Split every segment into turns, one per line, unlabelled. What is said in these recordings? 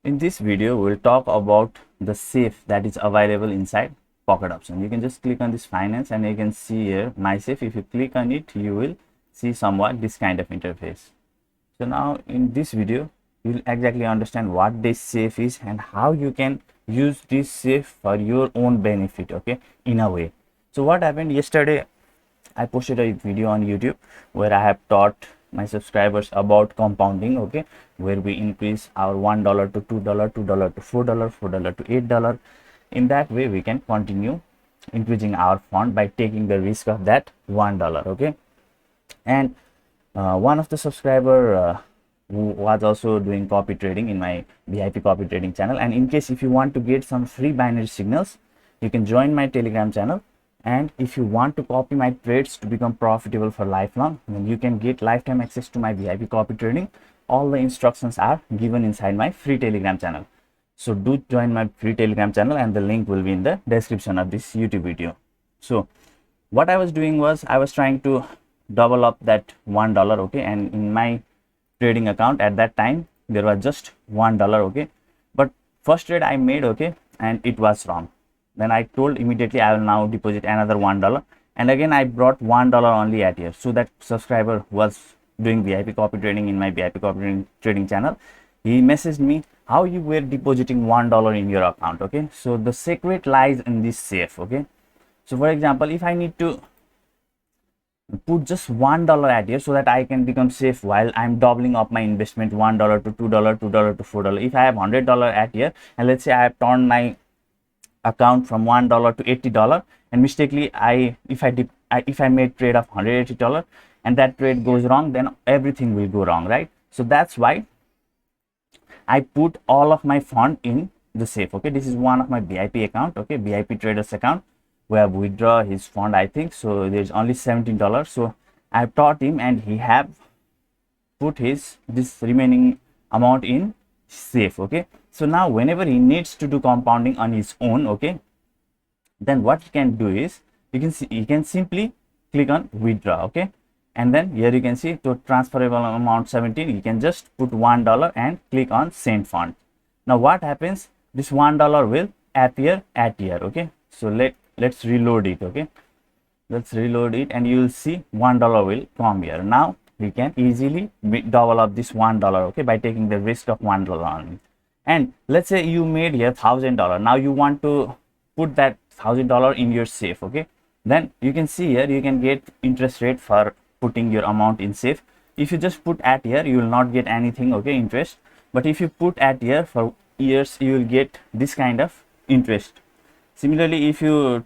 In this video, we'll talk about the safe that is available inside Pocket Option. You can just click on this finance and you can see here my safe. If you click on it, you will see somewhat this kind of interface. So now in this video, you'll exactly understand what this safe is and how you can use this safe for your own benefit, okay, in a way. So what happened yesterday, I posted a video on YouTube where I have taught my subscribers about compounding, okay, where we increase our $1 to $2, $2 to $4, $4 to $8. In that way, we can continue increasing our fund by taking the risk of that $1, okay. And one of the subscriber who was also doing copy trading in my VIP copy trading channel, and in case if you want to get some free binary signals, you can join my Telegram channel. And if you want to copy my trades to become profitable for lifelong, then you can get lifetime access to my VIP copy trading. All the instructions are given inside my free Telegram channel. So do join my free Telegram channel and the link will be in the description of this YouTube video. So what I was doing was I was trying to double up that $1, okay, and in my trading account at that time there was just $1, okay, but first trade I made, okay, and it was wrong. Then I told immediately I will now deposit another $1, and again I brought $1 only at here. So that subscriber was doing VIP copy trading in my VIP copy trading channel. He messaged me how you were depositing $1 in your account, okay. So the secret lies in this safe, okay. So for example, if I need to put just $1 at here so that I can become safe while I'm doubling up my investment, $1 to $2, $2 to $4. If I have $100 at here, and let's say I have turned my account from $1 to $80, and mistakenly if I made trade of $180 and that trade goes wrong, then everything will go wrong, right? So that's why I put all of my fund in the safe, okay. This is one of my VIP account, okay, VIP traders account, where withdraw his fund, I think so there's only $17. So I've taught him and he have put this remaining amount in safe, okay. So now whenever he needs to do compounding on his own, okay, then what he can do is you can simply click on withdraw, okay, and then here you can see to transferable amount 17, you can just put $1 and click on send fund. Now what happens, this $1 will appear at here, okay. So let's reload it, okay, let's reload it and you will see $1 will come here. Now we can easily double up this $1, okay, by taking the risk of $1 only. And let's say you made here $1,000. Now you want to put that $1,000 in your safe, okay, then you can see here you can get interest rate for putting your amount in safe. If you just put at here, you will not get anything, okay, interest. But if you put at here for years, you will get this kind of interest. Similarly, if you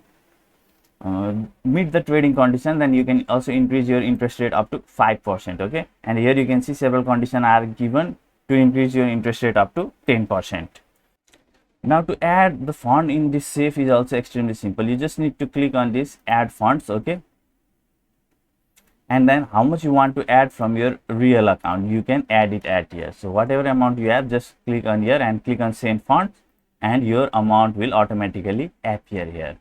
meet the trading condition, then you can also increase your interest rate up to 5%, okay. And here you can see several conditions are given to increase your interest rate up to 10%. Now to add the fund in this safe is also extremely simple. You just need to click on this add funds, okay, and then how much you want to add from your real account, you can add it at here. So whatever amount you have, just click on here and click on send funds and your amount will automatically appear here.